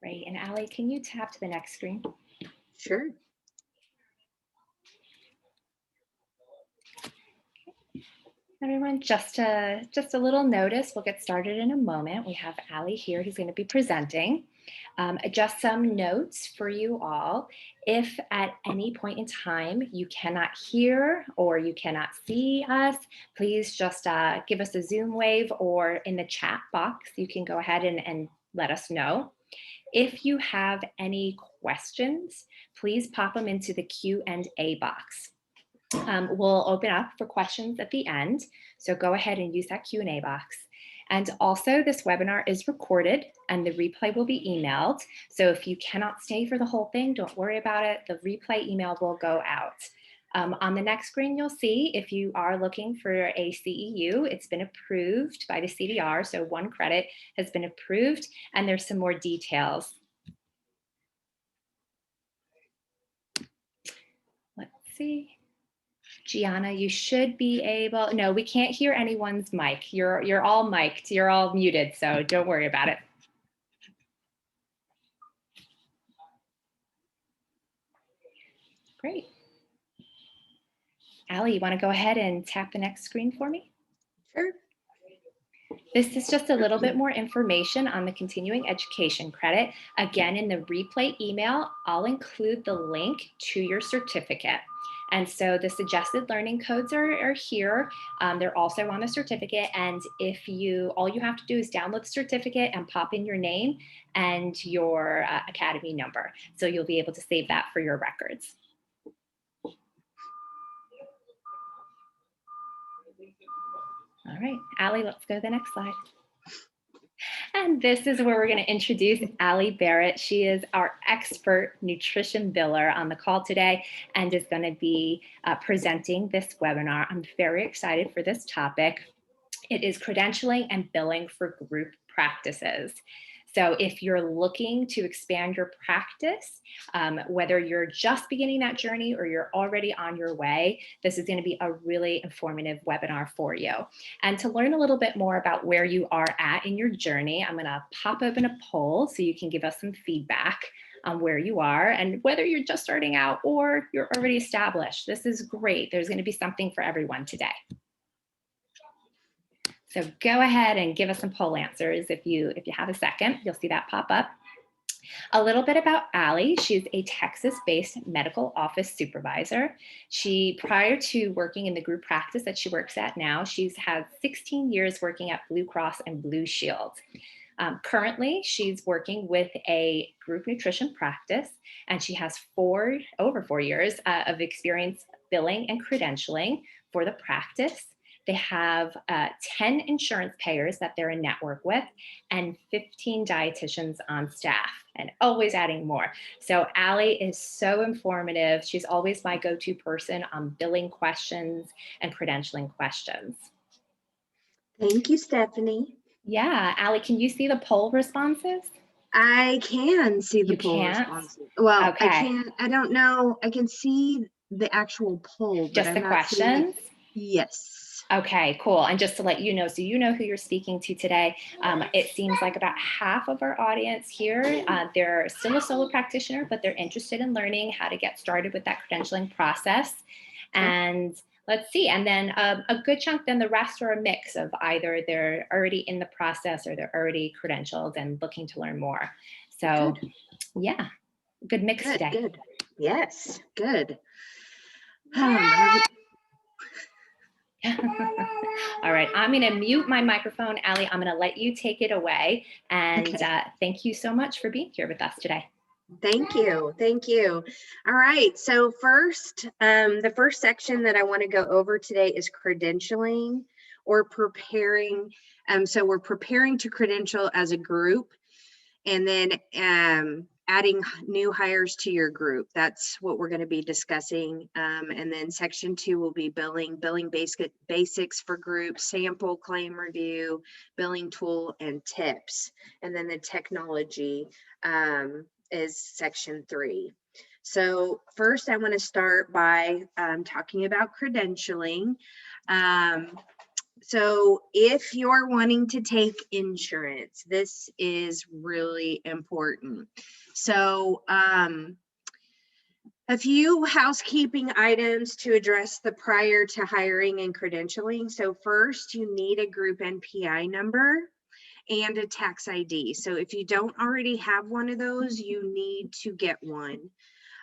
Great. And Allie, can you tap to the next screen? Sure. Everyone, just a little notice. We'll get started in a moment. We have Allie here who's going to be presenting. Just some notes for you all. If at any point in time you cannot hear or you cannot see us, please just give us a Zoom wave, or in the chat box, you can go ahead and let us know. If you have any questions, please pop them into the Q&A box. We'll open up for questions at the end, so go ahead and use that Q&A box. And also, this webinar is recorded and the replay will be emailed. So if you cannot stay for the whole thing, don't worry about it. The replay email will go out. On the next screen, you'll see if you are looking for a CEU, it's been approved by the CDR. So 1 credit has been approved, and there's some more details. Let's see. Gianna, you should be able, no, we can't hear anyone's mic. You're all mic'd, you're all muted, so don't worry about it. Great. Allie, you want to go ahead and tap the next screen for me? Sure. This is just a little bit more information on the continuing education credit. Again, in the replay email, I'll include the link to your certificate. And so the suggested learning codes are here. They're also on the certificate. And if all you have to do is download the certificate and pop in your name and your academy number. So you'll be able to save that for your records. All right, Allie, let's go to the next slide. And this is where we're going to introduce Allie Barrett. She is our expert nutrition biller on the call today and is going to be presenting this webinar. I'm very excited for this topic. It is credentialing and billing for group practices. So if you're looking to expand your practice, whether you're just beginning that journey or you're already on your way, this is going to be a really informative webinar for you. And to learn a little bit more about where you are at in your journey, I'm going to pop open a poll so you can give us some feedback on where you are and whether you're just starting out or you're already established. This is great. There's going to be something for everyone today. So go ahead and give us some poll answers if you have a second. You'll see that pop up. A little bit about Allie. She's a Texas-based medical office supervisor. Prior to working in the group practice that she works at now, she's had 16 years working at Blue Cross and Blue Shield. Currently, she's working with a group nutrition practice, and she has over 4 years of experience billing and credentialing for the practice. They have 10 insurance payers that they're in network with and 15 dietitians on staff, and always adding more. So Allie is so informative. She's always my go-to person on billing questions and credentialing questions. Thank you, Stephanie. Yeah, Allie, can you see the poll responses? I can see the poll responses. Well, okay. I don't know. I can see the actual poll, but just the questions? Yes. Okay, cool. And just to let you know, so you know who you're speaking to today, it seems like about half of our audience here, they're still a solo practitioner, but they're interested in learning how to get started with that credentialing process. And let's see, and then a good chunk, then the rest are a mix of either they're already in the process or they're already credentialed and looking to learn more. So yeah, good mix today. Good. Yes, good. All right, I'm going to mute my microphone. Allie, I'm going to let you take it away. And thank you so much for being here with us today. Thank you. Thank you. All right. So first, the first section that I want to go over today is credentialing or preparing. So we're preparing to credential as a group, and then adding new hires to your group. That's what we're going to be discussing. And then section 2 will be billing basics for groups, sample, claim review, billing tool, and tips. And then the technology is section 3. So first I want to start by talking about credentialing. So if you're wanting to take insurance, this is really important. So a few housekeeping items to address the prior to hiring and credentialing. So first, you need a group NPI number and a tax ID. So if you don't already have one of those, you need to get one.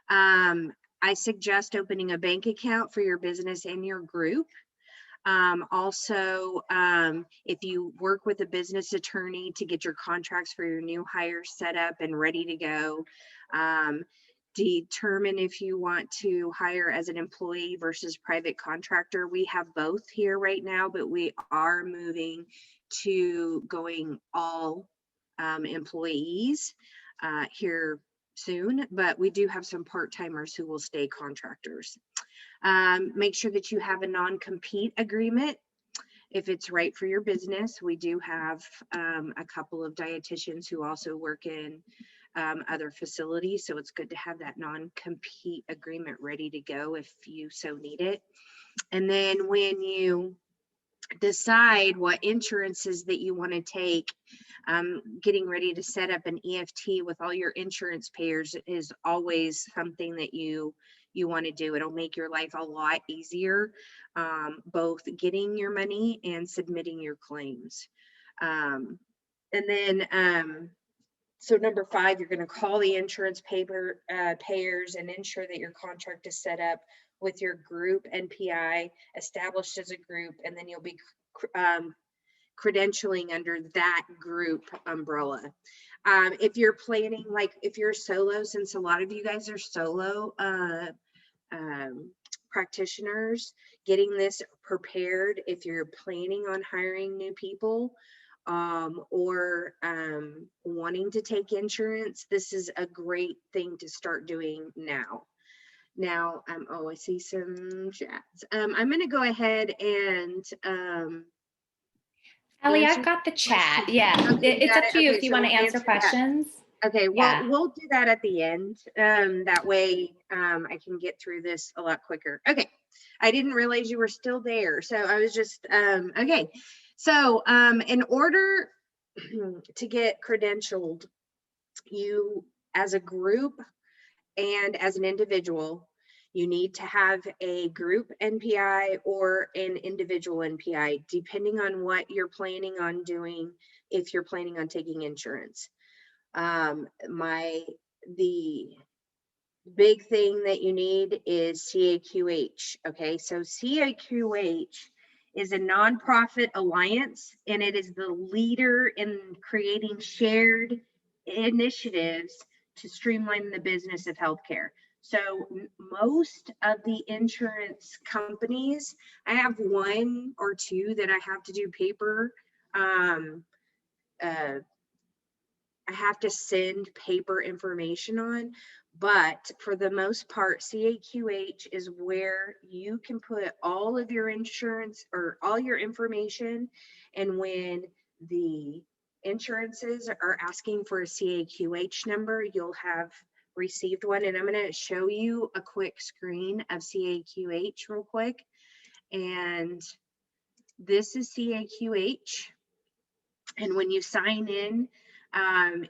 I suggest opening a bank account for your business and your group. Also, if you work with a business attorney to get your contracts for your new hires set up and ready to go, determine if you want to hire as an employee versus private contractor. We have both here right now, but we are moving to going all employees here soon, but we do have some part-timers who will stay contractors. Make sure that you have a non-compete agreement if it's right for your business. We do have a couple of dietitians who also work in other facilities, so it's good to have that non-compete agreement ready to go if you so need it. And then when you decide what insurances that you want to take, getting ready to set up an EFT with all your insurance payers is always something that you want to do. It'll make your life a lot easier, both getting your money and submitting your claims. And then so number 5, you're going to call the insurance payers and ensure that your contract is set up with your group NPI established as a group, and then you'll be credentialing under that group umbrella. If you're planning, like if you're solo, since a lot of you guys are solo practitioners, getting this prepared if you're planning on hiring new people or wanting to take insurance, this is a great thing to start doing now. Now, oh, I see some chats. I'm going to go ahead and Ellie, I've got the chat. questions. Yeah, Okay, it's up to you okay, if you so want to we'll answer questions. Okay, well, Yeah. we'll do that at the end. That way I can get through this a lot quicker. Okay, I didn't realize you were still there. So I was just, okay. So in order to get credentialed, you as a group and as an individual, you need to have a group NPI or an individual NPI, depending on what you're planning on doing, if you're planning on taking insurance. The big thing that you need is CAQH. Okay, so CAQH is a nonprofit alliance, and it is the leader in creating shared initiatives to streamline the business of healthcare. So most of the insurance companies, I have 1 or 2 that I have to do paper. I have to send paper information on, but for the most part, CAQH is where you can put all of your insurance or all your information. And when the insurances are asking for a CAQH number, you'll have received one. And I'm going to show you a quick screen of CAQH real quick. And this is CAQH. And when you sign in,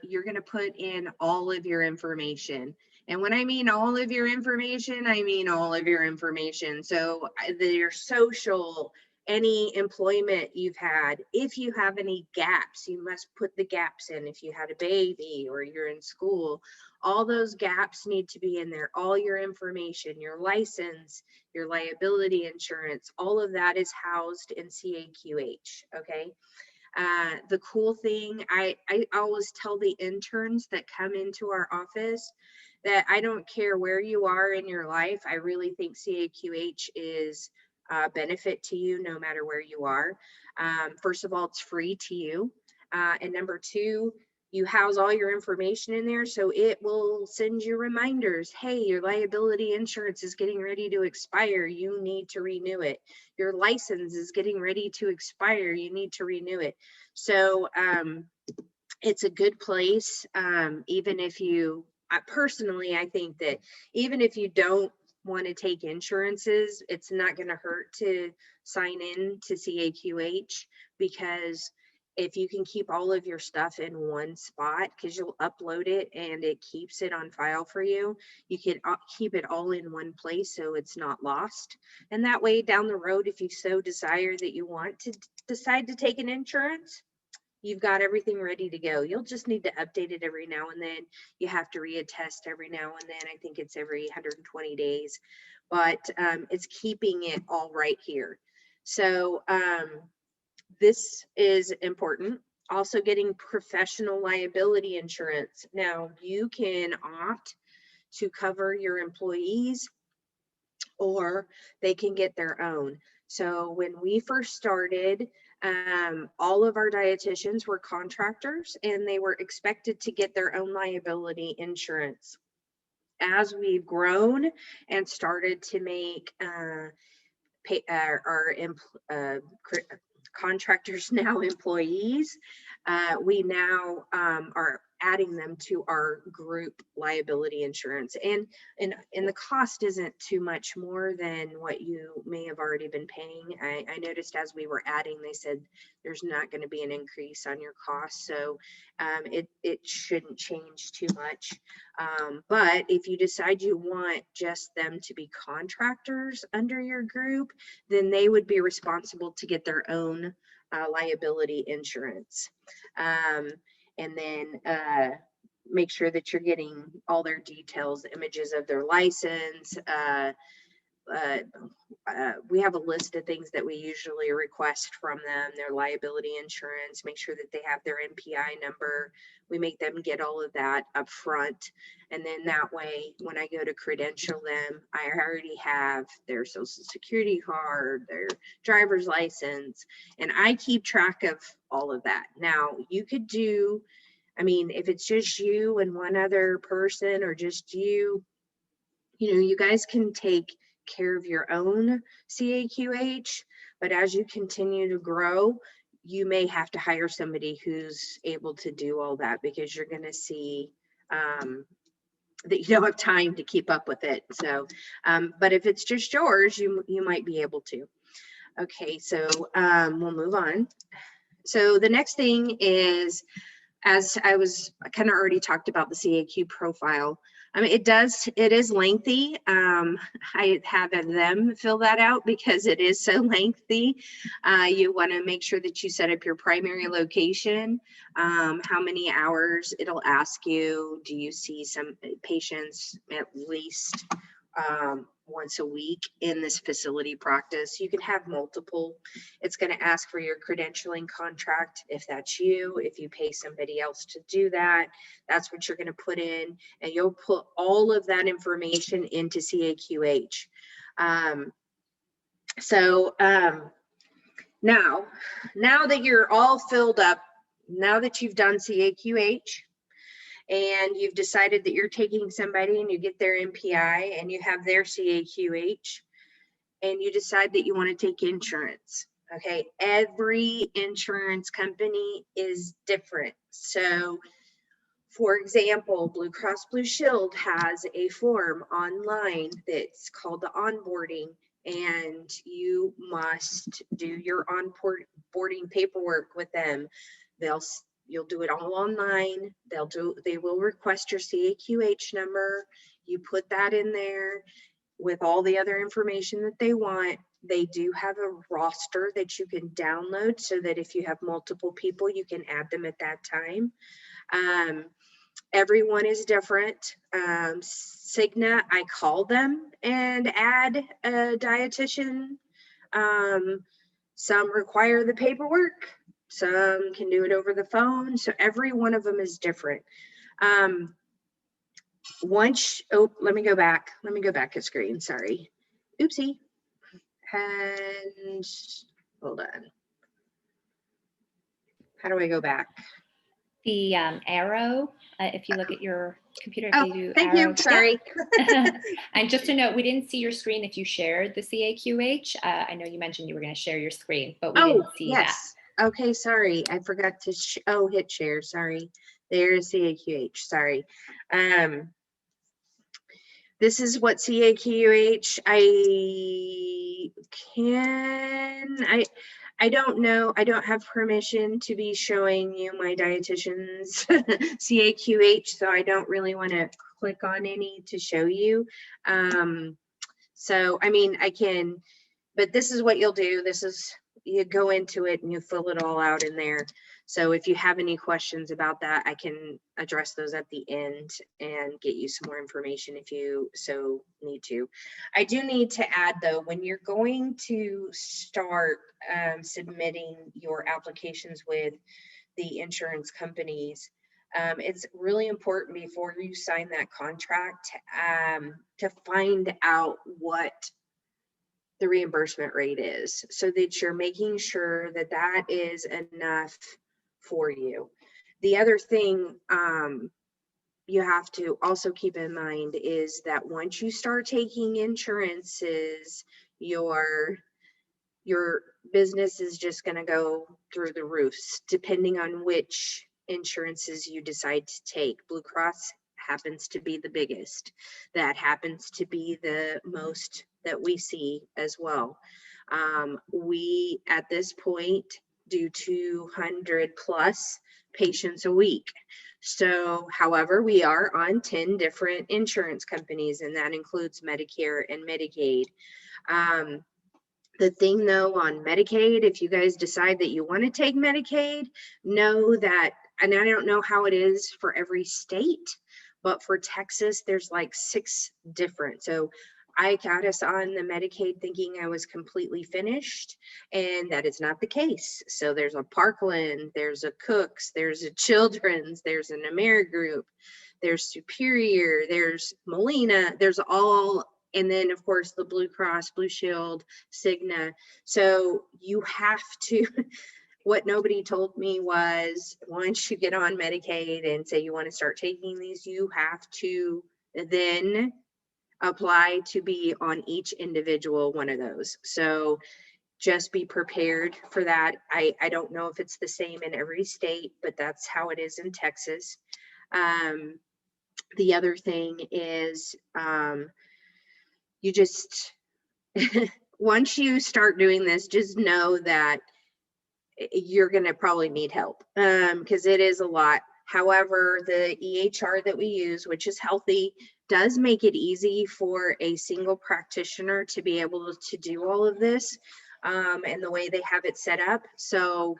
you're going to put in all of your information. And when I mean all of your information, I mean all of your information. So your social, any employment you've had, if you have any gaps, you must put the gaps in. If you had a baby or you're in school, all those gaps need to be in there. All your information, your license, your liability insurance, all of that is housed in CAQH, okay? The cool thing, I always tell the interns that come into our office that I don't care where you are in your life. I really think CAQH is a benefit to you no matter where you are. First of all, it's free to you. And number 2, you house all your information in there, so it will send you reminders. Hey, your liability insurance is getting ready to expire. You need to renew it. Your license is getting ready to expire. You need to renew it. So it's a good place. Even if you, personally, I think that even if you don't want to take insurances, it's not going to hurt to sign in to CAQH, because if you can keep all of your stuff in one spot, because you'll upload it and it keeps it on file for you, you can keep it all in one place so it's not lost. And that way down the road, if you so desire that you want to decide to take an insurance, you've got everything ready to go. You'll just need to update it every now and then. You have to reattest every now and then. I think it's every 120 days, but it's keeping it all right here. So this is important. Also getting professional liability insurance. Now you can opt to cover your employees, or they can get their own. So when we first started, all of our dietitians were contractors and they were expected to get their own liability insurance. As we've grown and started to make contractors now employees, we now are adding them to our group liability insurance, and the cost isn't too much more than what you may have already been paying. I noticed as we were adding, they said there's not going to be an increase on your cost, so it shouldn't change too much. But if you decide you want just them to be contractors under your group, then they would be responsible to get their own liability insurance. And then make sure that you're getting all their details, images of their license. We have a list of things that we usually request from them, their liability insurance, make sure that they have their Npi number. We make them get all of that up front. And then that way, when I go to credential them, I already have their social security card, their driver's license, and I keep track of all of that. Now you could do, I mean, if it's just you and one other person, or just you know, you guys can take care of your own CAQH, but as you continue to grow, you may have to hire somebody who's able to do all that, because you're going to see that you don't have time to keep up with it. So, but if it's just yours, you might be able to. Okay, so we'll move on. So the next thing is, as I kind of already talked about the Caq profile. I mean, it is lengthy. I have them fill that out because it is so lengthy. You want to make sure that you set up your primary location, how many hours it'll ask you. Do you see some patients at least once a week in this facility practice? You can have multiple. It's going to ask for your credentialing contract if that's you. If you pay somebody else to do that, that's what you're going to put in, and you'll put all of that information into CAQH. Now that you're all filled up, now that you've done CAQH, and you've decided that you're taking somebody and you get their NPI and you have their CAQH, and you decide that you want to take insurance. Okay, every insurance company is different. So for example, Blue Cross Blue Shield has a form online that's called the onboarding, and you must do your onboarding paperwork with them. You'll do it all online. They will request your CAQH number. You put that in there with all the other information that they want. They do have a roster that you can download so that if you have multiple people, you can add them at that time. Everyone is different. Cigna, I call them and add a dietitian. Some require the paperwork. Some can do it over the phone. So every one of them is different. Let me go back. Let me go back a screen. Sorry. Oopsie. And hold on. How do I go back? The arrow, if you look at your computer, Oh, they do thank arrow. you. Sorry. And just to note, we didn't see your screen if you shared the CAQH. I know you mentioned you were going to share your screen, but we didn't see that. Okay, sorry. I forgot to hit share. Sorry. There's CAQH. Sorry. This is what CAQH, I don't know. I don't have permission to be showing you my dietitian's CAQH, so I don't really want to click on any to show you. So, I mean, I can, but this is what you'll do. This is, you go into it and you fill it all out in there. So if you have any questions about that, I can address those at the end and get you some more information if you so need to. I do need to add though, when you're going to start submitting your applications with the insurance companies, it's really important before you sign that contract to find out what the reimbursement rate is, so that you're making sure that that is enough for you. The other thing you have to also keep in mind is that once you start taking insurances, your business is just going to go through the roofs, depending on which insurances you decide to take. Blue Cross happens to be the biggest. That happens to be the most that we see as well. We, at this point, do 200 plus patients a week. So, however, we are on 10 different insurance companies, and that includes Medicare and Medicaid. The thing though on Medicaid, if you guys decide that you want to take Medicaid, know that, and I don't know how it is for every state, but for Texas, there's like 6 different. So I got us on the Medicaid thinking I was completely finished, and that is not the case. So there's a Parkland, there's a Cook's, there's a Children's, there's an AmeriGroup, there's Superior, there's Molina, there's all, and then of course the Blue Cross, Blue Shield, Cigna. So you have to, what nobody told me was, once you get on Medicaid and say you want to start taking these, you have to then apply to be on each individual one of those. So just be prepared for that. I don't know if it's the same in every state, but that's how it is in Texas. The other thing is, you just, once you start doing this, just know that you're going to probably need help, because it is a lot. However, the EHR that we use, which is Healthie, does make it easy for a single practitioner to be able to do all of this, and the way they have it set up. So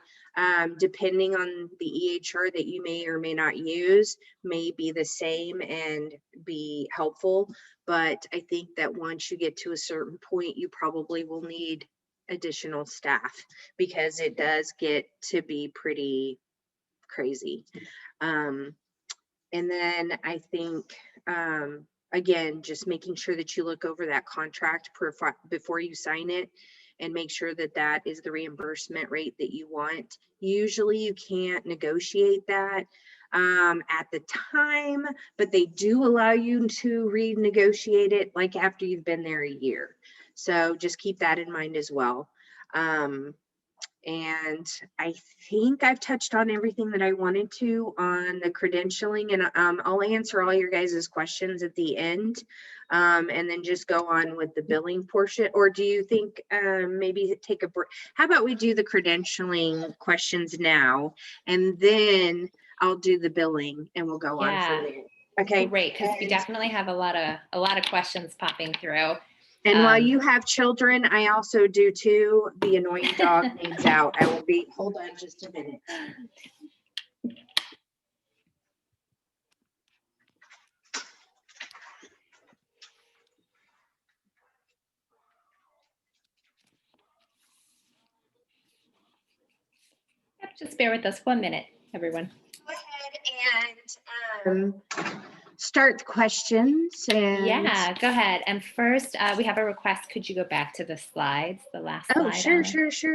depending on the EHR that you may or may not use, may be the same and be helpful. But I think that once you get to a certain point, you probably will need additional staff, because it does get to be pretty crazy. And then I think, again, just making sure that you look over that contract before you sign it, and make sure that that is the reimbursement rate that you want. Usually you can't negotiate that at the time, but they do allow you to renegotiate it like after you've been there a year. So just keep that in mind as well. And I think I've touched on everything that I wanted to on the credentialing, and I'll answer all your guys' questions at the end, and then just go on with the billing portion. Or do you think maybe take a break? How about we do the credentialing questions now, and then I'll do the billing and we'll go on from there. Okay. Great, because we definitely have a lot of questions popping through. And while you have children, I also do too. The annoying dog needs out. I will be, hold on just a minute. Yep, just bear with us 1 minute, everyone. Go ahead and start the questions. And yeah, go ahead. And first, we have a request. Could you go back to the slides, the last slide? Oh,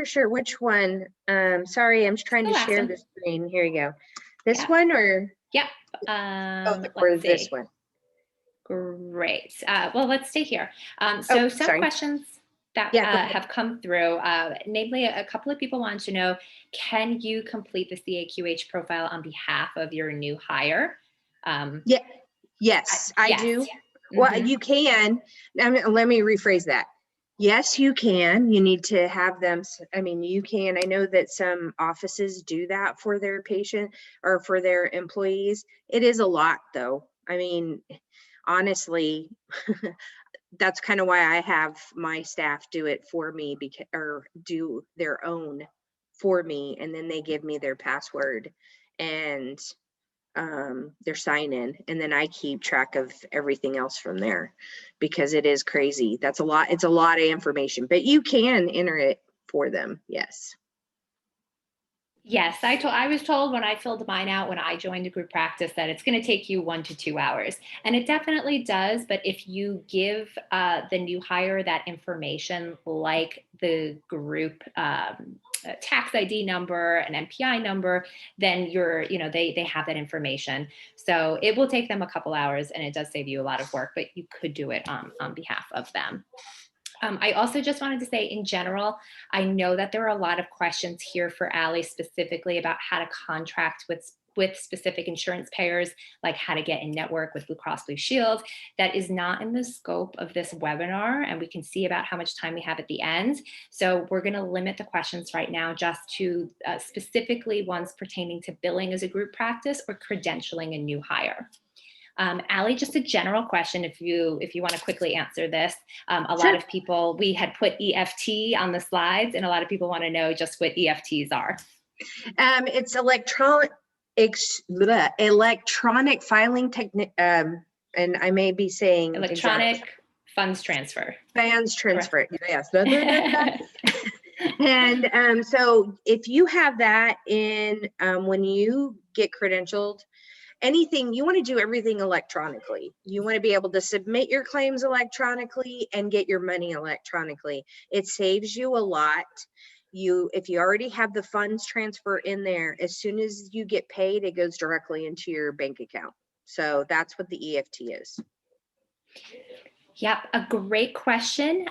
sure. Which one? Sorry, I'm trying to share the screen. Here you go. This one or? Yep. Or this one. Great. Well, let's stay here. So some questions that have come through, namely a couple of people want to know, can you complete the CAQH profile on behalf of your new hire? Yes, I do. Well, you can. Let me rephrase that. Yes, you can. You need to have them. I mean, you can. I know that some offices do that for their patient or for their employees. It is a lot, though. I mean, honestly, that's kind of why I have my staff do it for me, because or do their own for me, and then they give me their password and their sign in, and then I keep track of everything else from there, because it is crazy. That's a lot. It's a lot of information, but you can enter it for them. Yes. Yes, I was told when I filled mine out when I joined a group practice that it's going to take you 1 to 2 hours, and it definitely does. But if you give the new hire that information, like the group tax ID number, an NPI number, then they have that information. So it will take them a couple hours, and it does save you a lot of work, but you could do it on behalf of them. I also just wanted to say, in general, I know that there are a lot of questions here for Allie specifically about how to contract with specific insurance payers, like how to get in network with Blue Cross Blue Shield. That is not in the scope of this webinar, and we can see about how much time we have at the end. So we're going to limit the questions right now just to specifically ones pertaining to billing as a group practice or credentialing a new hire. Allie, just a general question, if you want to quickly answer this. A Sure. lot of people, we had put EFT on the slides, and a lot of people want to know just what EFTs are. It's electronic filing technique, and I may be saying Electronic funds transfer. Funds transfer. Yes. And so if you have that in, when you get credentialed, anything, you want to do everything electronically. You want to be able to submit your claims electronically and get your money electronically. It saves you a lot. If you already have the funds transfer in there, as soon as you get paid, it goes directly into your bank account. So that's what the EFT is. Yep, a great question.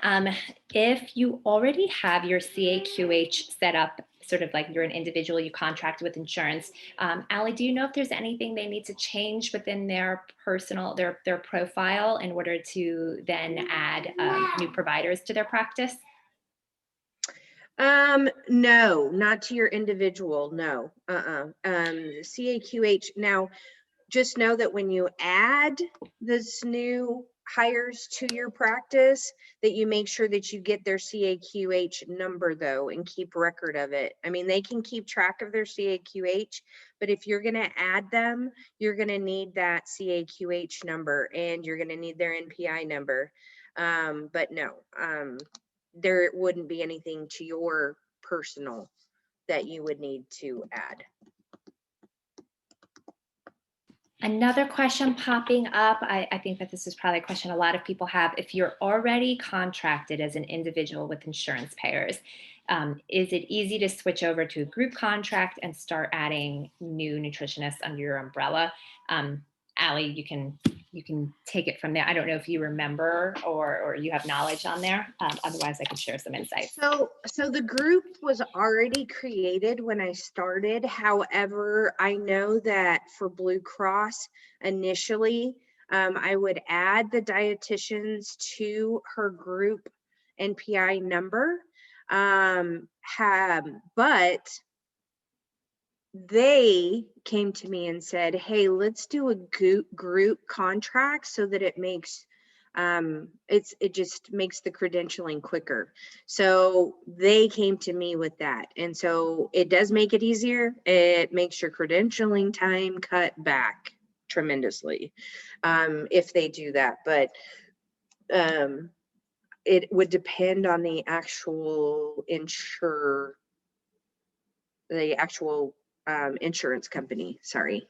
If you already have your Caqh set up, sort of like you're an individual, you contract with insurance, Allie, do you know if there's anything they need to change within their personal, their profile in order to then add new providers to their practice? No, not to your individual. No. Caqh. Now, just know that when you add this new hires to your practice, that you make sure that you get their Caqh number, though, and keep record of it. I mean, they can keep track of their Caqh, but if you're going to add them, you're going to need that Caqh number, and you're going to need their NPI number. But no, there wouldn't be anything to your personal that you would need to add. Another question popping up, I think that this is probably a question a lot of people have. If you're already contracted as an individual with insurance payers, is it easy to switch over to a group contract and start adding new nutritionists under your umbrella? Allie, you can take it from there. I don't know if you remember or you have knowledge on there. Otherwise, I could share some insights. So the group was already created when I started. However, I know that for Blue Cross initially, I would add the dietitians to her group NPI number. But they came to me and said, hey, let's do a group contract so that it makes it just makes the credentialing quicker. So they came to me with that, and so it does make it easier. It makes your credentialing time cut back tremendously if they do that, but it would depend on the actual insurance company. Sorry.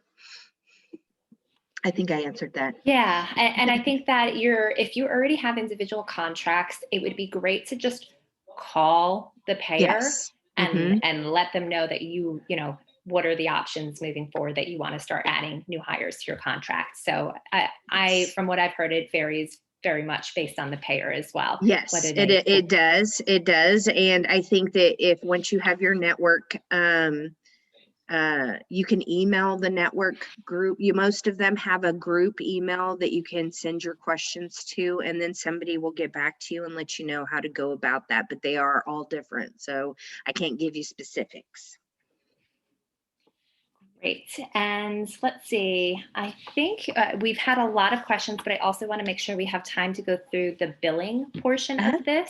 I think I answered that. Yeah, and I think that if you already have individual contracts, it would be great to just call the payer. Yes. and let them know that you know, what are the options moving forward, that you want to start adding new hires to your contract. So I from what I've heard, it varies very much based on the payer as well. Yes, it does. And I think that once you have your network You can email the network group. Most of them have a group email that you can send your questions to, and then somebody will get back to you and let you know how to go about that, but they are all different, so I can't give you specifics. Great. And let's see, I think we've had a lot of questions, but I also want to make sure we have time to go through the billing portion of this.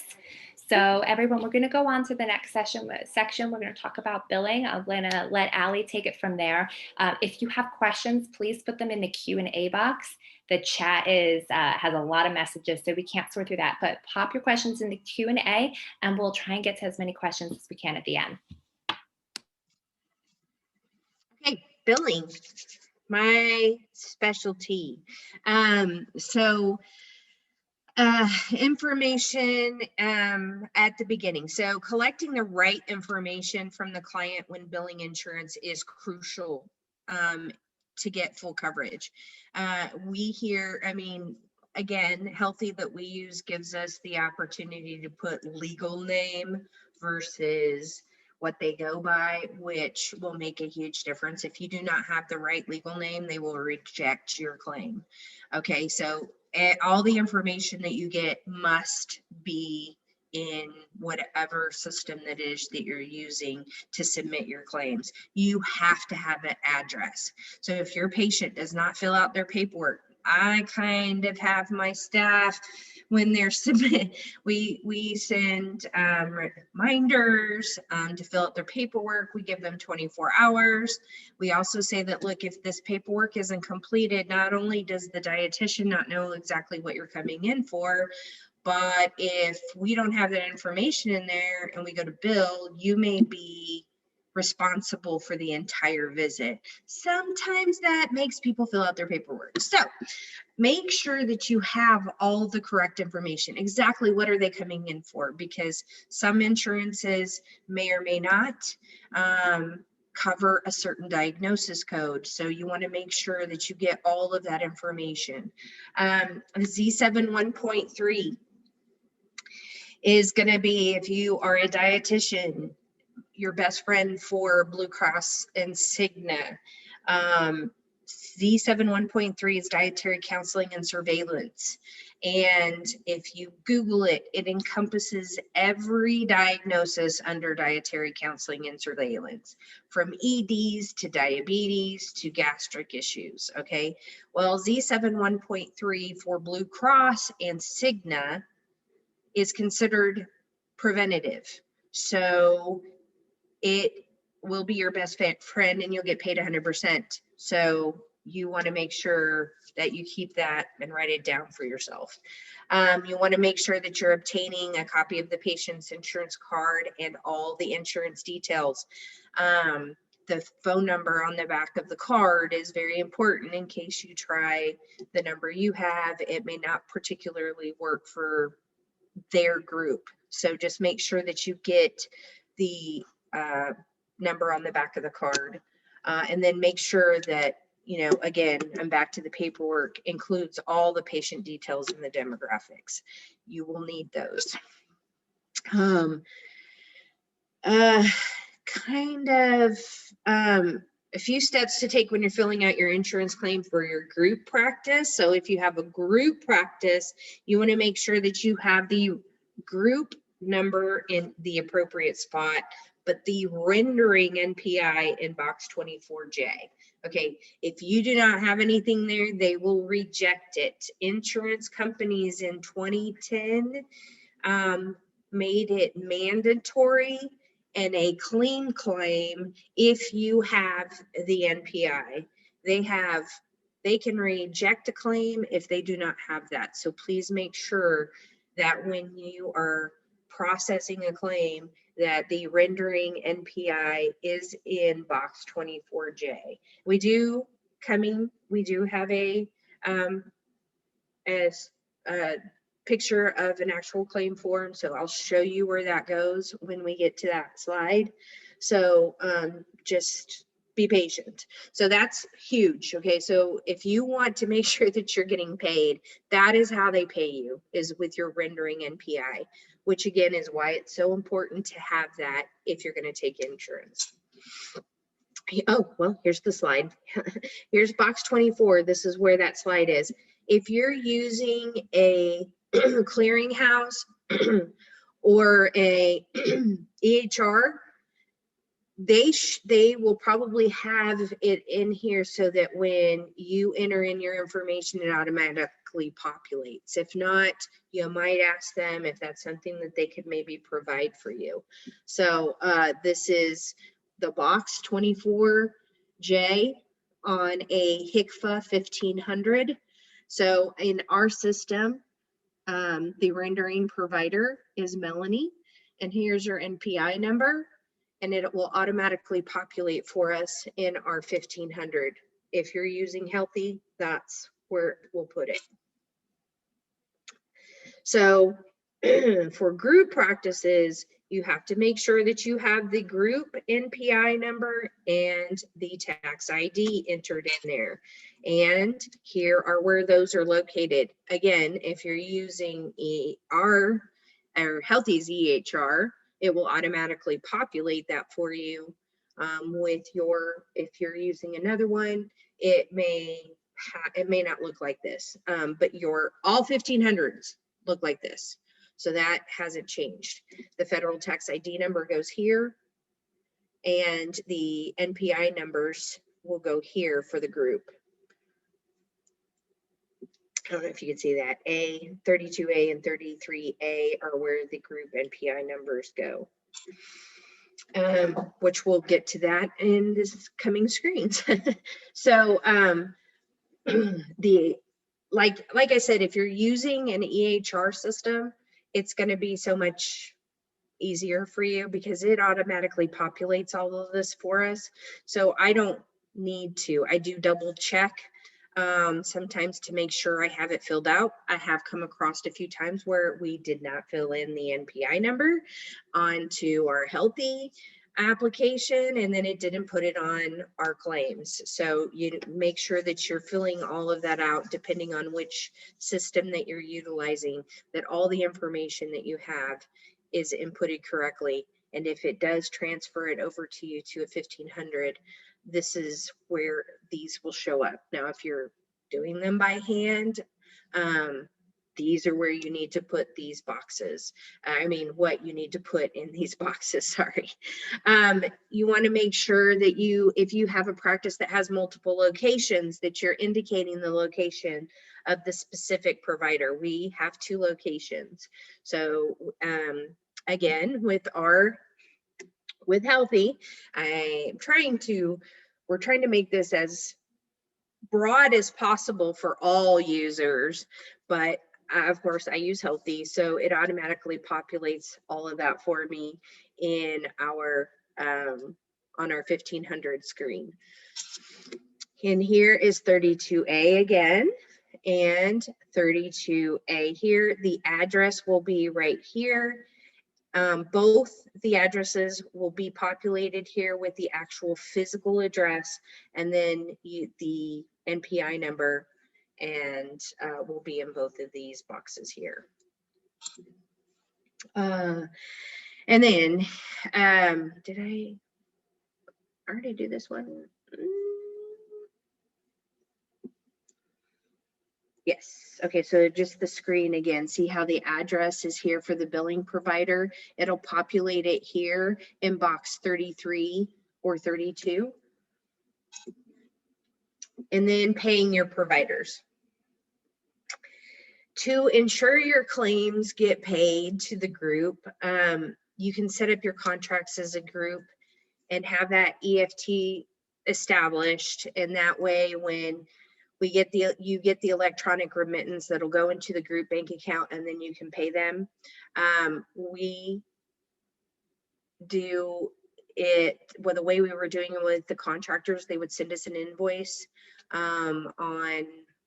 So everyone, we're going to go on to the next section. We're going to talk about billing. I'm going to let Allie take it from there. If you have questions, please put them in the Q&A box. The chat has a lot of messages, so we can't sort through that. But pop your questions in the Q&A, and we'll try and get to as many questions as we can at the end. Okay, billing, my specialty. Information at the beginning. So collecting the right information from the client when billing insurance is crucial to get full coverage. Again, Healthie that we use gives us the opportunity to put legal name versus what they go by, which will make a huge difference. If you do not have the right legal name, they will reject your claim. Okay, so all the information that you get must be in whatever system that is that you're using to submit your claims. You have to have an address. So if your patient does not fill out their paperwork, I kind of have my staff, when they're submit, we send reminders to fill out their paperwork. We give them 24 hours. We also say that, look, if this paperwork isn't completed, not only does the dietitian not know exactly what you're coming in for, but if we don't have that information in there and we go to bill, you may be responsible for the entire visit. Sometimes that makes people fill out their paperwork. So make sure that you have all the correct information. Exactly what are they coming in for? Because some insurances may or may not cover a certain diagnosis code. So you want to make sure that you get all of that information. Z7 1.3 is going to be, if you are a dietitian, your best friend for Blue Cross and Cigna. Z7 1.3 is dietary counseling and surveillance. And if you Google it, it encompasses every diagnosis under dietary counseling and surveillance, from EDs to diabetes to gastric issues. Okay. Well, Z7 1.3 for Blue Cross and Cigna is considered preventative. So it will be your best friend and you'll get paid 100%. So you want to make sure that you keep that and write it down for yourself. You want to make sure that you're obtaining a copy of the patient's insurance card and all the insurance details. The phone number on the back of the card is very important in case you try the number you have. It may not particularly work for their group. So just make sure that you get the number on the back of the card, and then make sure that, again, I'm back to the paperwork, includes all the patient details and the demographics. You will need those. A few steps to take when you're filling out your insurance claim for your group practice. So if you have a group practice, you want to make sure that you have the group number in the appropriate spot, but the rendering NPI in box 24J. Okay, if you do not have anything there, they will reject it. Insurance companies in 2010 made it mandatory and a clean claim if you have the NPI. They can reject a claim if they do not have that. So please make sure that when you are processing a claim, that the rendering NPI is in box 24J. We do have a picture of an actual claim form, so I'll show you where that goes when we get to that slide. So just be patient. So that's huge. Okay, so if you want to make sure that you're getting paid, that is how they pay you, is with your rendering NPI, which again is why it's so important to have that if you're going to take insurance. Oh, well, here's the slide. Here's box 24. This is where that slide is. If you're using a clearinghouse or a EHR, they will probably have it in here so that when you enter in your information, it automatically populates. If not, you might ask them if that's something that they could maybe provide for you. So this is the box 24J on a HCFA 1500. So in our system, the rendering provider is Melanie, and here's your NPI number, and it will automatically populate for us in our 1500. If you're using Healthie, that's where we'll put it. So for group practices, you have to make sure that you have the group NPI number and the tax ID entered in there. And here are where those are located. Again, if you're using our Healthie's EHR, it will automatically populate that for you. With your, if you're using another one, it may not look like this, but your all 1500s look like this. So that hasn't changed. The federal tax ID number goes here, and the NPI numbers will go here for the group. I don't know if you can see that. 32A and 33A are where the group NPI numbers go, which we'll get to that in this coming screens. So like I said, if you're using an EHR system, it's going to be so much easier for you because it automatically populates all of this for us. So I don't need to. I do double check sometimes to make sure I have it filled out. I have come across a few times where we did not fill in the NPI number onto our Healthie application, and then it didn't put it on our claims. So you make sure that you're filling all of that out depending on which system that you're utilizing, that all the information that you have is inputted correctly. And if it does transfer it over to you to a 1500, this is where these will show up. Now, if you're doing them by hand, these are where you need to put these boxes. I mean, what you need to put in these boxes, sorry. You want to make sure that if you have a practice that has multiple locations, that you're indicating the location of the specific provider. We have 2 locations. So again, with Healthie, we're trying to make this as broad as possible for all users, but of course I use Healthie, so it automatically populates all of that for me in our on our 1500 screen. And here is 32A again, and 32A here. The address will be right here. Both the addresses will be populated here with the actual physical address, and then the NPI number, and will be in both of these boxes here. And then, did I already do this one? Yes. Okay, so just the screen again. See how the address is here for the billing provider? It'll populate it here in box 33 or 32. And then paying your providers. To ensure your claims get paid to the group, you can set up your contracts as a group and have that EFT established. And that way, when you get the electronic remittance that'll go into the group bank account, and then you can pay them. We do it, well, the way we were doing it with the contractors, they would send us an invoice on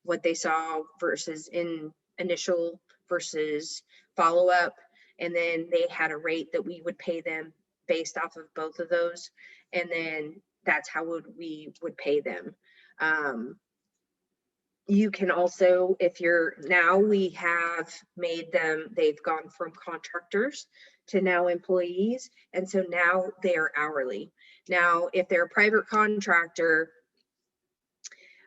what they saw versus in initial versus follow-up, and then they had a rate that we would pay them based off of both of those, and then that's how we would pay them. You can also, if you're, now we have made them, they've gone from contractors to now employees. And so now they are hourly. Now, if they're a private contractor,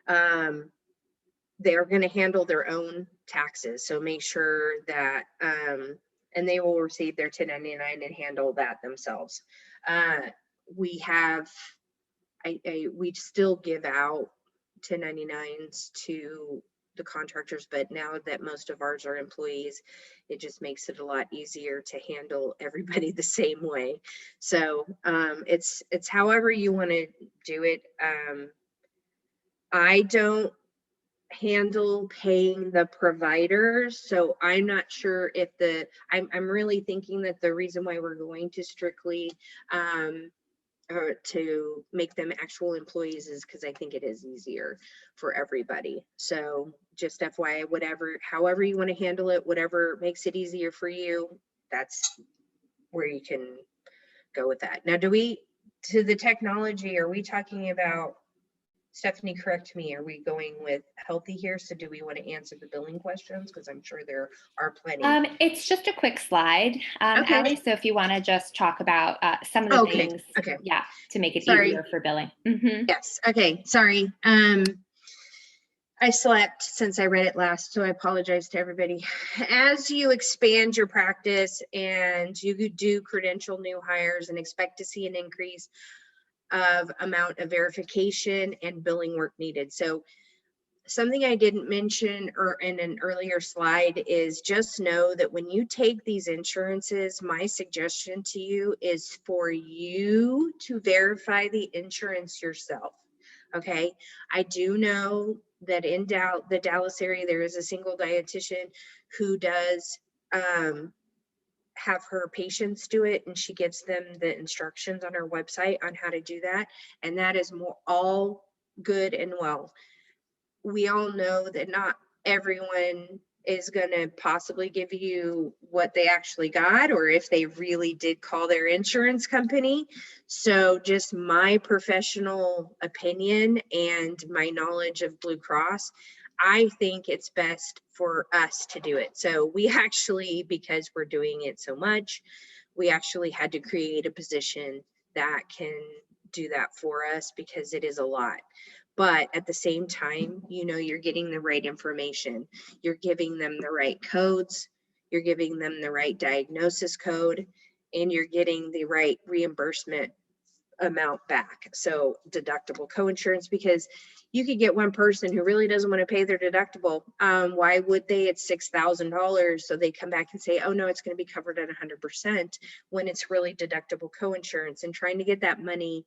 they're going to handle their own taxes. So make sure that, and they will receive their 1099 and handle that themselves. We have, we still give out 1099s to the contractors, but now that most of ours are employees, it just makes it a lot easier to handle everybody the same way. So it's however you want to do it. I don't handle paying the providers, so I'm not sure if I'm really thinking that the reason why we're going to strictly or to make them actual employees is because I think it is easier for everybody. So just FYI, however you want to handle it, whatever makes it easier for you, that's where you can go with that. Now, to the technology, are we talking about, Stephanie, correct me, are we going with Healthie here? So do we want to answer the billing questions? Because I'm sure there are plenty. It's just a quick slide, Okay. Allie. So if you want to just talk about some of the things, yeah, to make it easier for billing. Yes. Okay. Sorry. I slept since I read it last, so I apologize to everybody. As you expand your practice and you do credential new hires and expect to see an increase of amount of verification and billing work needed. So something I didn't mention or in an earlier slide is just know that when you take these insurances, my suggestion to you is for you to verify the insurance yourself. Okay. I do know that in the Dallas area, there is a single dietitian who does have her patients do it, and she gives them the instructions on her website on how to do that. And that is all good and well. We all know that not everyone is going to possibly give you what they actually got, or if they really did call their insurance company. So just my professional opinion and my knowledge of Blue Cross, I think it's best for us to do it. So we actually, because we're doing it so much, we actually had to create a position that can do that for us because it is a lot. But at the same time, you're getting the right information. You're giving them the right codes. You're giving them the right diagnosis code, and you're getting the right reimbursement amount back. So deductible coinsurance, because you could get one person who really doesn't want to pay their deductible. Why would they? It's $6,000. So they come back and say, oh no, it's going to be covered at 100% when it's really deductible coinsurance, and trying to get that money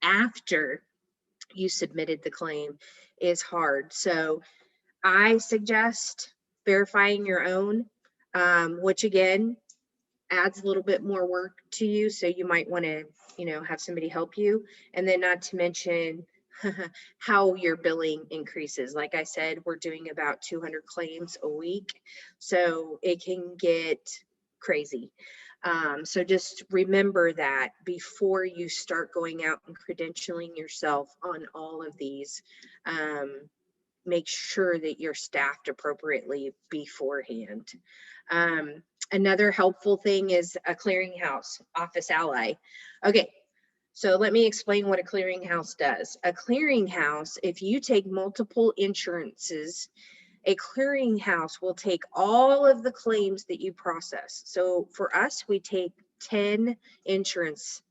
after you submitted the claim is hard. So I suggest verifying your own, which again adds a little bit more work to you. So you might want to, have somebody help you. And then not to mention how your billing increases. Like I said, we're doing about 200 claims a week. So it can get crazy. So just remember that before you start going out and credentialing yourself on all of these, make sure that you're staffed appropriately beforehand. Another helpful thing is a clearinghouse, Office Ally. Okay, so let me explain what a clearinghouse does. A clearinghouse, if you take multiple insurances, a clearinghouse will take all of the claims that you process. So for us, we take 10 insurances,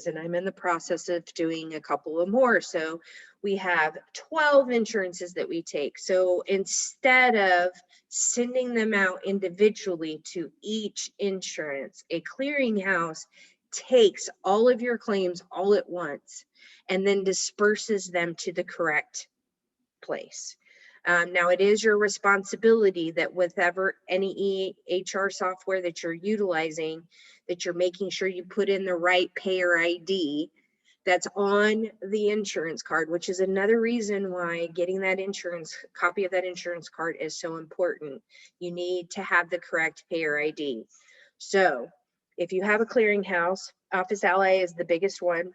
and I'm in the process of doing a couple of more. So we have 12 insurances that we take. So instead of sending them out individually to each insurance, a clearinghouse takes all of your claims all at once and then disperses them to the correct place. Now it is your responsibility that whatever any EHR software that you're utilizing, that you're making sure you put in the right payer ID that's on the insurance card, which is another reason why getting that copy of that insurance card is so important. You need to have the correct payer ID. So if you have a clearinghouse, Office Ally is the biggest one.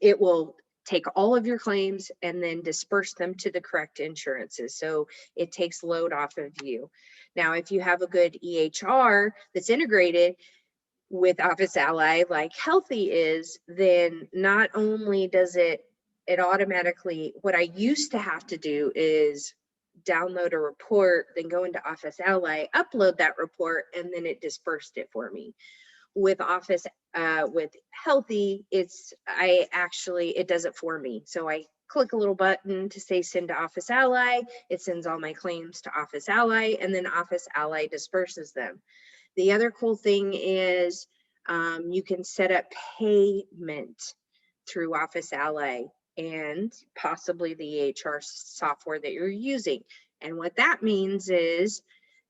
It will take all of your claims and then disperse them to the correct insurances. So it takes load off of you. Now, if you have a good EHR that's integrated, with Office Ally like Healthie is, then not only does it automatically, what I used to have to do is download a report, then go into Office Ally, upload that report, and then it dispersed it for me. With with Healthie, it does it for me. So I click a little button to say send to Office Ally. It sends all my claims to Office Ally, and then Office Ally disperses them. The other cool thing is you can set up payment through Office Ally and possibly the EHR software that you're using. And what that means is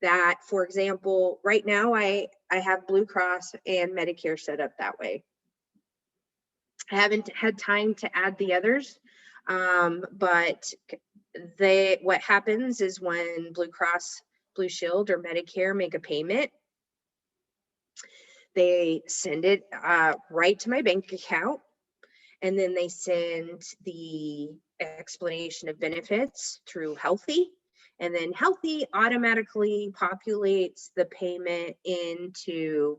that, for example, right now I have Blue Cross and Medicare set up that way. I haven't had time to add the others, but what happens is when Blue Cross, Blue Shield, or Medicare make a payment, they send it right to my bank account, and then they send the explanation of benefits through Healthie, and then Healthie automatically populates the payment into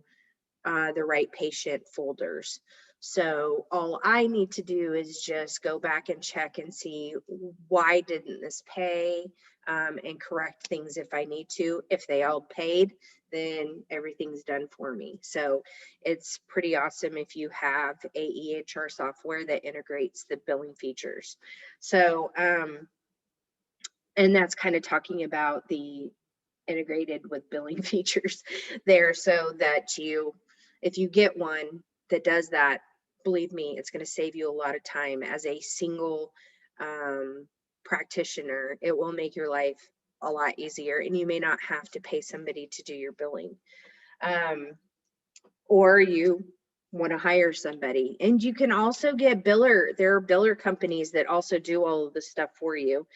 the right patient folders. So all I need to do is just go back and check and see why didn't this pay, and correct things if I need to. If they all paid, then everything's done for me. So it's pretty awesome if you have a EHR software that integrates the billing features. So, and that's kind of talking about the integrated with billing features there, so that if you get one that does that, believe me, it's going to save you a lot of time as a single practitioner. It will make your life a lot easier, and you may not have to pay somebody to do your billing, or you want to hire somebody. And you can also get there are biller companies that also do all of this stuff for you.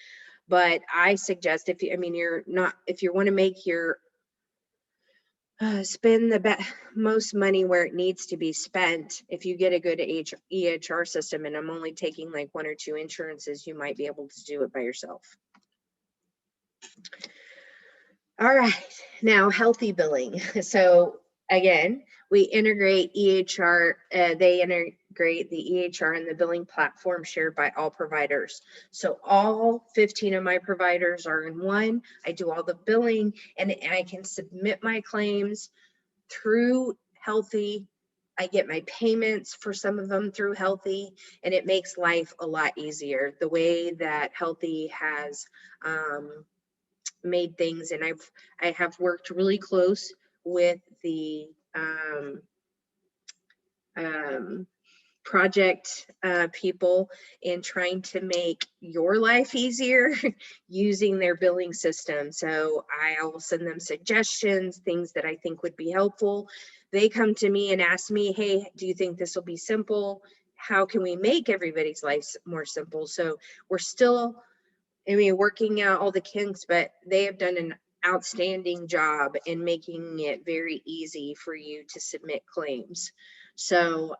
But I suggest, if you want to make your spend the most money where it needs to be spent, if you get a good EHR system, and I'm only taking like 1 or 2 insurances, you might be able to do it by yourself. All right, now Healthie billing. So again, we integrate EHR, they integrate the EHR and the billing platform shared by all providers. So all 15 of my providers are in one. I do all the billing, and I can submit my claims through Healthie. I get my payments for some of them through Healthie, and it makes life a lot easier. The way that Healthie has made things, and I have worked really close with the project people in trying to make your life easier using their billing system. So I will send them suggestions, things that I think would be helpful. They come to me and ask me, hey, do you think this will be simple? How can we make everybody's life more simple? So we're still, working out all the kinks, but they have done an outstanding job in making it very easy for you to submit claims. So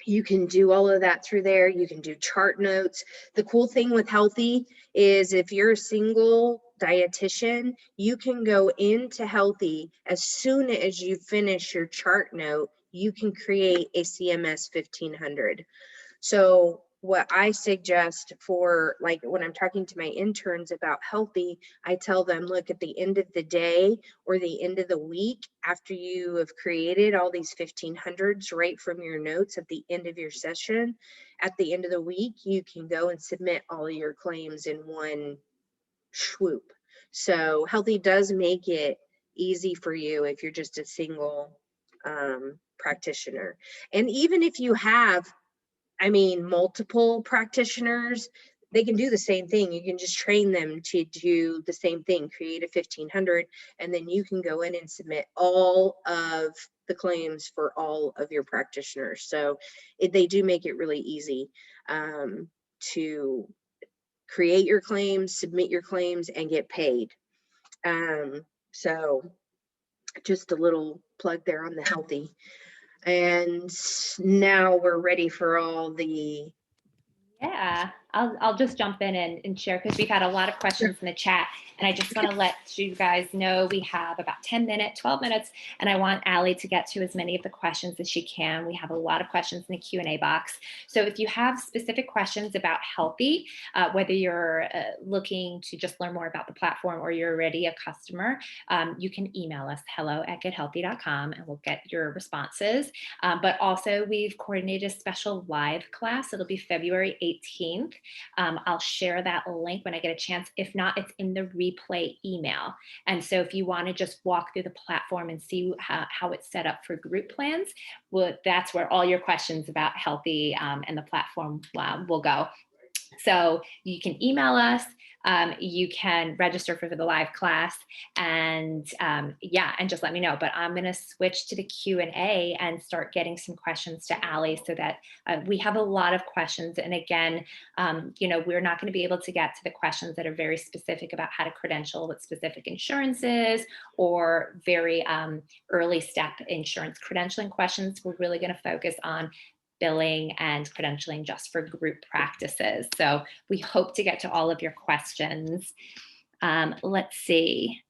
you can do all of that through there. You can do chart notes. The cool thing with Healthie is if you're a single dietitian, you can go into Healthie as soon as you finish your chart note, you can create a CMS 1500. So what I suggest for, like, when I'm talking to my interns about Healthie, I tell them, look, at the end of the day or the end of the week, after you have created all these 1500s right from your notes at the end of your session, at the end of the week, you can go and submit all your claims in one swoop. So Healthie does make it easy for you if you're just a single practitioner. And even if you have multiple practitioners, they can do the same thing. You can just train them to do the same thing, create a 1500, and then you can go in and submit all of the claims for all of your practitioners. So they do make it really easy to create your claims, submit your claims, and get paid. So just a little plug there on the Healthie. And now we're ready for all the... Yeah, I'll just jump in and share because we've had a lot of questions in the chat, and I just want to let you guys know we have about 10 minutes, 12 minutes, and I want Allie to get to as many of the questions as she can. We have a lot of questions in the Q&A box. So if you have specific questions about Healthie, whether you're looking to just learn more about the platform or you're already a customer, you can email us hello@gethealthy.com and we'll get your responses. But also we've coordinated a special live class. It'll be February 18th. I'll share that link when I get a chance. If not, it's in the replay email. And so if you want to just walk through the platform and see how it's set up for group plans, well, that's where all your questions about Healthie and the platform will go. So you can email us, you can register for the live class, and yeah, and just let me know. But I'm going to switch to the Q&A and start getting some questions to Allie so that we have a lot of questions. And again, you know, we're not going to be able to get to the questions that are very specific about how to credential with specific insurances or very early step insurance credentialing questions. We're really going to focus on billing and credentialing just for group practices. So we hope to get to all of your questions. Let's see.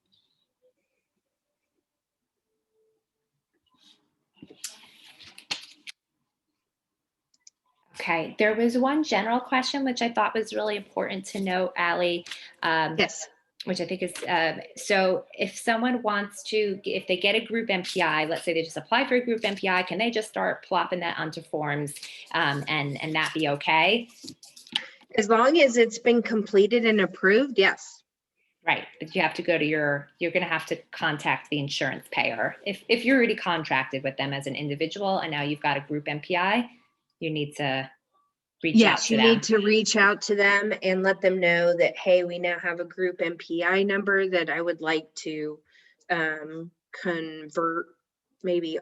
Okay, there was one general question which I thought was really important to know, Allie. Yes. Which I think is, so if someone wants to, if they get a group MPI, let's say they just apply for a group MPI, can they just start plopping that onto forms and that be okay? As long as it's been completed and approved, yes. Right, but you have to go to you're going to have to contact the insurance payer. If you're already contracted with them as an individual and now you've got a group MPI, you need to reach out to them. Yes, you need to reach out to them and let them know that, hey, we now have a group MPI number that I would like to convert. Maybe,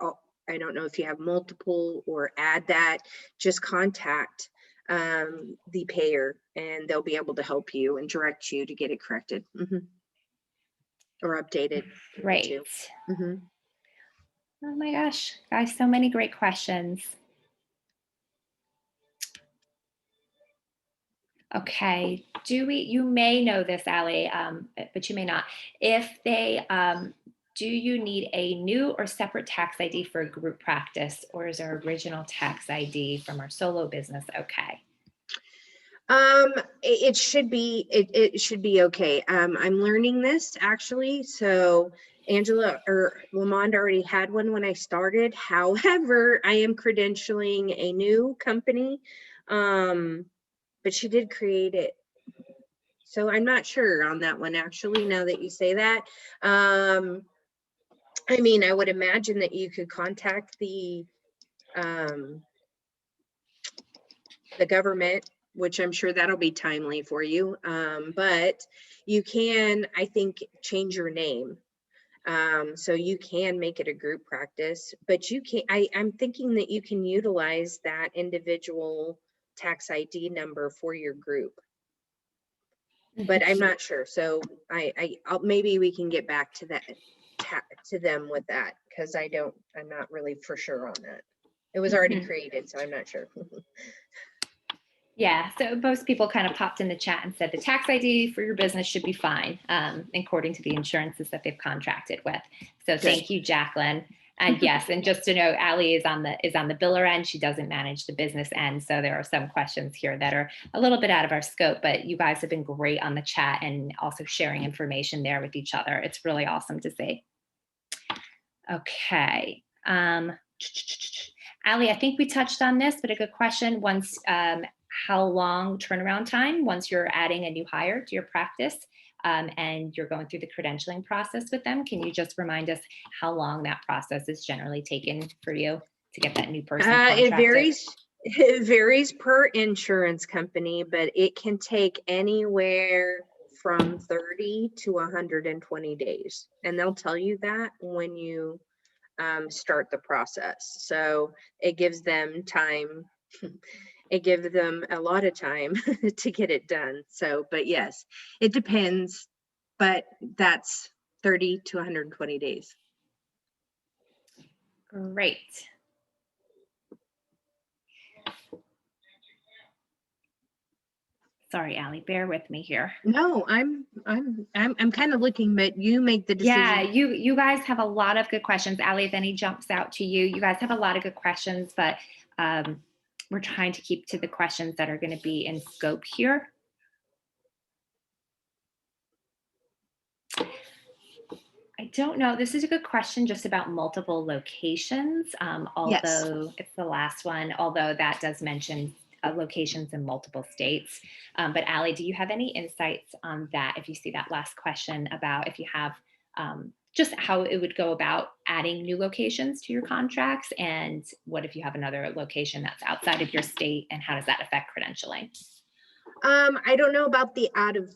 I don't know if you have multiple or add that, just contact the payer and they'll be able to help you and direct you to get it corrected or updated. Right. Oh my gosh, guys, so many great questions. Okay, you may know this, Allie, but you may not. If they, do you need a new or separate tax ID for a group practice, or is our original tax ID from our solo business okay? It should be, it should be okay. I'm learning this actually. So Angela or Lamond already had one when I started. However, I am credentialing a new company. But she did create it. So I'm not sure on that one, actually, now that you say that. I mean, I would imagine that you could contact the government, which I'm sure that'll be timely for you. But you can, I think, change your name. So you can make it a group practice, but you can, I'm thinking that you can utilize that individual tax ID number for your group. But I'm not sure. So I'll maybe we can get back to that to them with that, because I'm not really for sure on that. It was already created, so I'm not sure. Yeah, so most people kind of popped in the chat and said the tax ID for your business should be fine, according to the insurances that they've contracted with. So thank you, Jacqueline. And yes, and just to know, Allie is on the biller end. She doesn't manage the business end. So there are some questions here that are a little bit out of our scope, but you guys have been great on the chat and also sharing information there with each other. It's really awesome to see. Okay. Allie, I think we touched on this, but a good question. Once, how long turnaround time once you're adding a new hire to your practice and you're going through the credentialing process with them? Can you just remind us how long that process is generally taken for you to get that new person contracted? It varies per insurance company, but it can take anywhere from 30 to 120 days. And they'll tell you that when you start the process. So it gives them time. It gives them a lot of time to get it done. So, but yes, it depends, but that's 30 to 120 days. Great. Sorry, Allie, bear with me here. No, I'm kind of looking, but you make the decision. Yeah, you guys have a lot of good questions. Allie, if any jumps out to you, you guys have a lot of good questions, but we're trying to keep to the questions that are going to be in scope here. I don't know. This is a good question just about multiple locations, although it's the last one, although that does mention locations in multiple states. But Allie, do you have any insights on that? If you see that last question about if you have just how it would go about adding new locations to your contracts, and what if you have another location that's outside of your state, and how does that affect credentialing? I don't know about the out of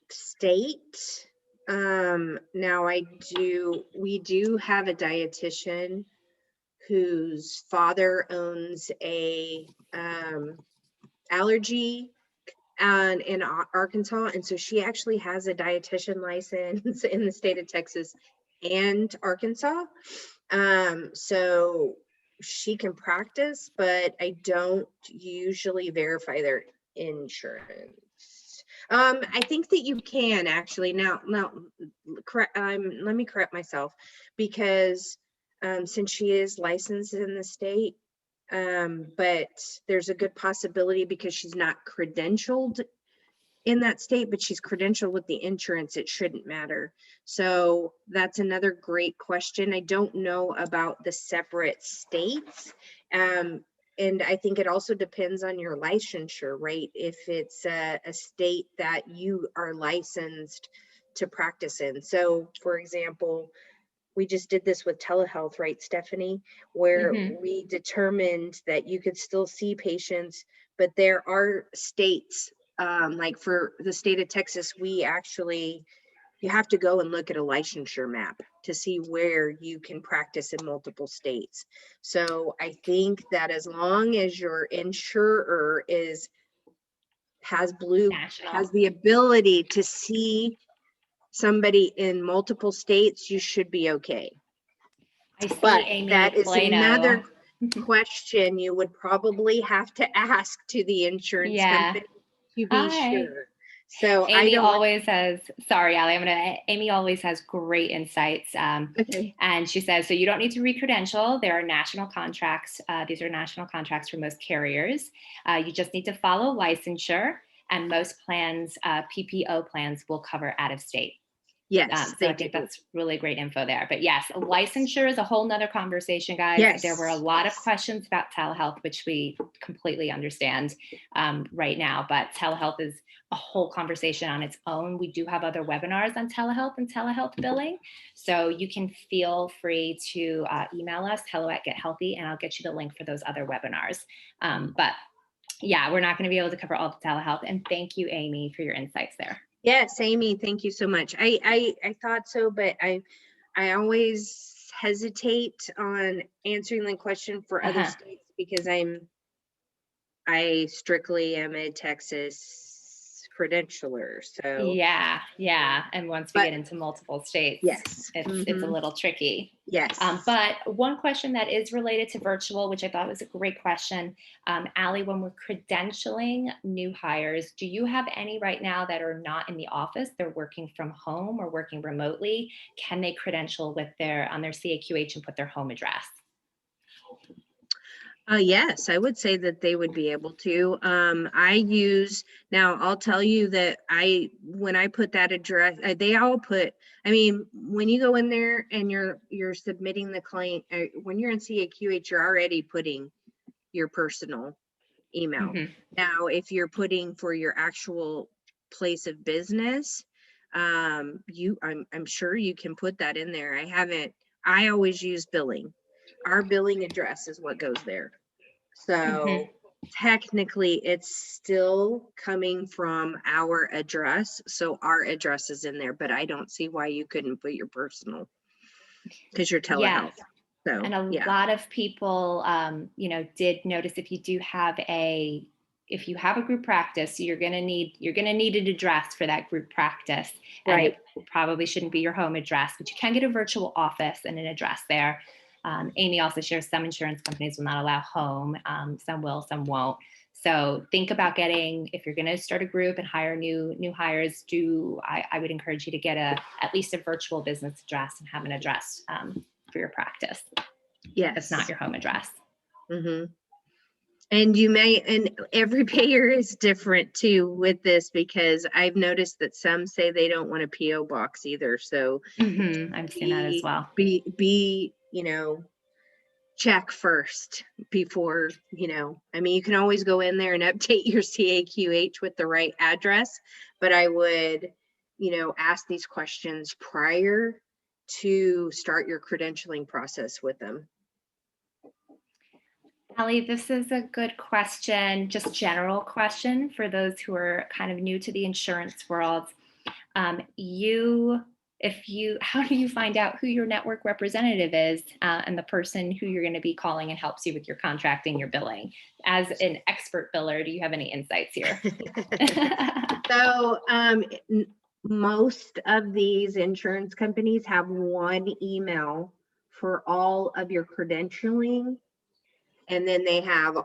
state. Now we do have a dietitian whose father owns a allergy in Arkansas, and so she actually has a dietitian license in the state of Texas and Arkansas. So she can practice, but I don't usually verify their insurance. I think that you can actually now. Let me correct myself, because since she is licensed in the state, but there's a good possibility because she's not credentialed in that state, but she's credentialed with the insurance, it shouldn't matter. So that's another great question. I don't know about the separate states. And I think it also depends on your licensure, right? If it's a state that you are licensed to practice in. So for example, we just did this with telehealth, right, Stephanie, where we determined that you could still see patients, but there are states, like for the state of Texas, you have to go and look at a licensure map to see where you can practice in multiple states. So I think that as long as your insurer has the ability to see somebody in multiple states, you should be okay. I see, but Amy that is Plano. Another question you would probably have to ask to the insurance company to be sure. So Amy always has, sorry, Allie, Amy always has great insights. Okay. And she says, so you don't need to re-credential. There are national contracts. These are national contracts for most carriers. You just need to follow licensure, and most plans, PPO plans, will cover out of state. Yes. So I think that's really great info there. But yes, licensure is a whole nother conversation, guys. Yes. There were a lot of questions about telehealth, which we completely understand right now, but telehealth is a whole conversation on its own. We do have other webinars on telehealth and telehealth billing. So you can feel free to email us, hello@GetHealthy, and I'll get you the link for those other webinars. But yeah, we're not going to be able to cover all the telehealth. And thank you, Amy, for your insights there. Yes, Amy, thank you so much. I thought so, but I always hesitate on answering the question for other states because I strictly am a Texas credentialer. So yeah. And once we get into multiple states, yes, it's a little tricky. Yes. But one question that is related to virtual, which I thought was a great question, Allie, when we're credentialing new hires, do you have any right now that are not in the office? They're working from home or working remotely. Can they credential on their CAQH and put their home address? Yes, I would say that they would be able to. Now I'll tell you that when I put that address, they all put, when you go in there and you're submitting the claim, when you're in CAQH, you're already putting your personal email. Now, if you're putting for your actual place of business, I'm sure you can put that in there. I always use billing. Our billing address is what goes there. So technically it's still coming from our address. So our address is in there, but I don't see why you couldn't put your personal because you're telehealth. So, and a lot of people, did notice if you have a group practice, you're going to need an address for that group practice. And it probably shouldn't be your home address, but you can get a virtual office and an address there. Amy also shares some insurance companies will not allow home. Some will, some won't. So think about getting, if you're going to start a group and hire new hires, I would encourage you to get at least a virtual business address and have an address for your practice. Yes. That's not your home address. Mm-hmm. And every payer is different too with this, because I've noticed that some say they don't want a PO box either. So I've seen that as well. Be check first before, I mean, you can always go in there and update your CAQH with the right address, but I would, ask these questions prior to start your credentialing process with them. Allie, this is a good question, just general question for those who are kind of new to the insurance world. How do you find out who your network representative is and the person who you're going to be calling and helps you with your contracting, your billing? As an expert biller, do you have any insights here? So most of these insurance companies have one email for all of your credentialing, and then they have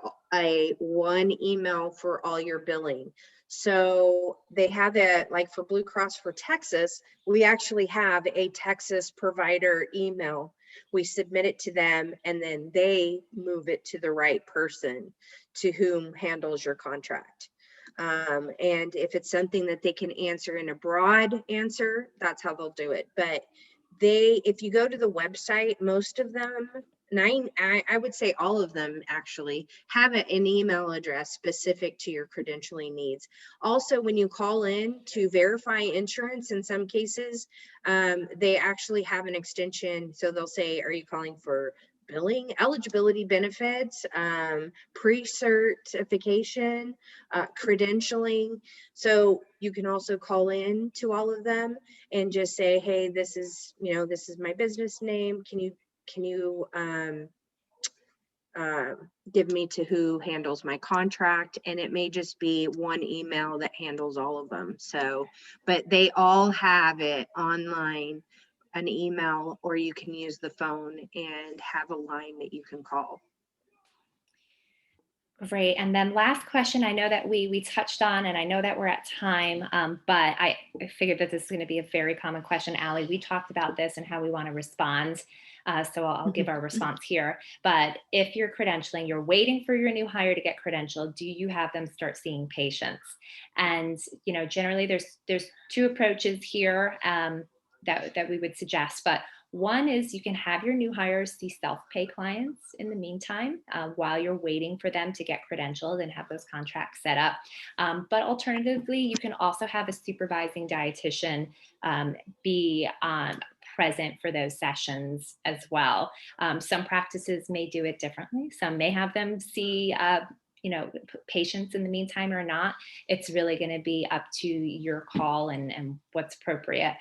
one email for all your billing. So they have it, like for Blue Cross for Texas, we actually have a Texas provider email. We submit it to them, and then they move it to the right person to whom handles your contract. And if it's something that they can answer in a broad answer, that's how they'll do it. But if you go to the website, most of them, I would say all of them actually have an email address specific to your credentialing needs. Also, when you call in to verify insurance, in some cases, they actually have an extension. So they'll say, are you calling for billing, eligibility benefits, pre-certification, credentialing? So you can also call in to all of them and just say, hey, this is my business name. Can you give me to who handles my contract? And it may just be one email that handles all of them. So, but they all have it online, an email, or you can use the phone and have a line that you can call. Great. And then last question, I know that we touched on, and I know that we're at time, but I figured that this is going to be a very common question. Allie, we talked about this and how we want to respond. So I'll give our response here. But if you're credentialing, you're waiting for your new hire to get credentialed, do you have them start seeing patients? And, generally there's two approaches here that we would suggest. But one is you can have your new hires see self-pay clients in the meantime while you're waiting for them to get credentialed and have those contracts set up. But alternatively, you can also have a supervising dietitian be present for those sessions as well. Some practices may do it differently. Some may have them see patients in the meantime or not. It's really going to be up to your call and what's appropriate.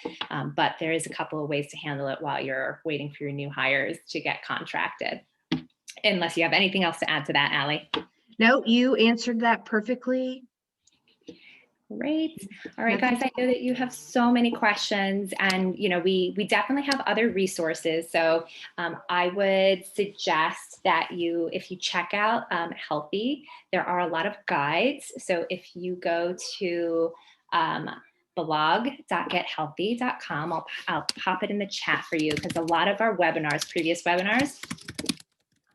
But there is a couple of ways to handle it while you're waiting for your new hires to get contracted. Unless you have anything else to add to that, Allie. No, you answered that perfectly. Great. All right, guys, I know that you have so many questions, and we definitely have other resources. So I would suggest that if you check out Healthie, there are a lot of guides. So if you go to blog.gethealthy.com, I'll pop it in the chat for you, because a lot of our previous webinars,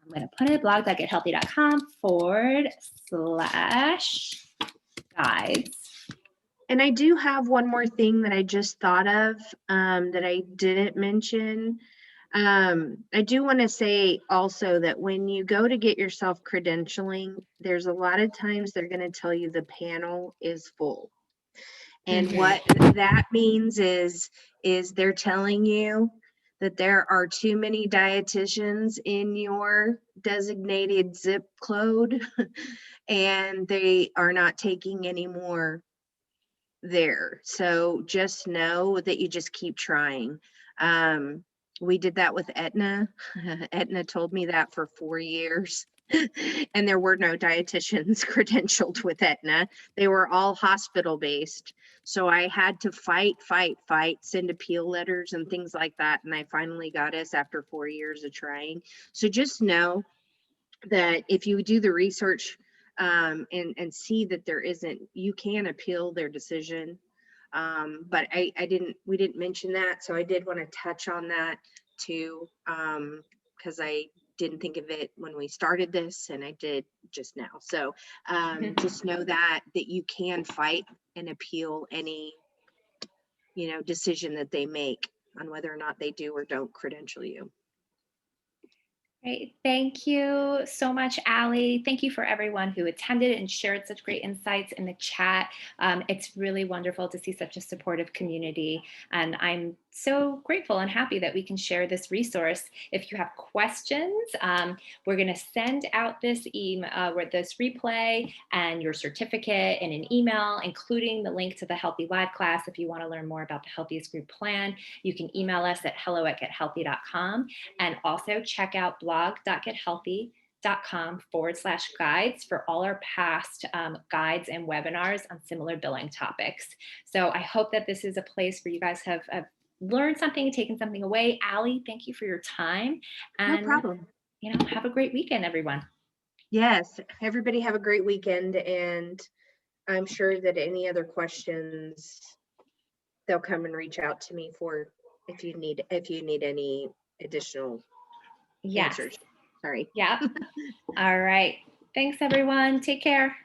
I'm going to put it blog.gethealthy.com/guides. And I do have one more thing that I just thought of that I didn't mention. I do want to say also that when you go to get yourself credentialing, there's a lot of times they're going to tell you the panel is full. And what that means is they're telling you that there are too many dietitians in your designated zip code and they are not taking any more there. So just know that you just keep trying. We did that with Aetna. Aetna told me that for 4 years. And there were no dietitians credentialed with Aetna. They were all hospital based. So I had to fight, send appeal letters and things like that. And I finally got us after 4 years of trying. So just know that if you do the research and see that there isn't, you can appeal their decision. But we didn't mention that. So I did want to touch on that too, because I didn't think of it when we started this, and I did just now. So just know that you can fight and appeal any, decision that they make on whether or not they do or don't credential you. Great. Thank you so much, Allie. Thank you for everyone who attended and shared such great insights in the chat. It's really wonderful to see such a supportive community. And I'm so grateful and happy that we can share this resource. If you have questions, we're going to send out this this replay and your certificate in an email, including the link to the Healthy Live class. If you want to learn more about the Healthiest Group Plan, you can email us at hello@gethealthy.com, and also check out blog.gethealthy.com/guides for all our past guides and webinars on similar billing topics. So I hope that this is a place where you guys have learned something, taken something away. Allie, thank you for your time. And, no problem. Have a great weekend, everyone. Yes, everybody have a great weekend. And I'm sure that any other questions, they'll come and reach out to me for if you need any additional answers. Sorry. Yeah. All right. Thanks, everyone. Take care.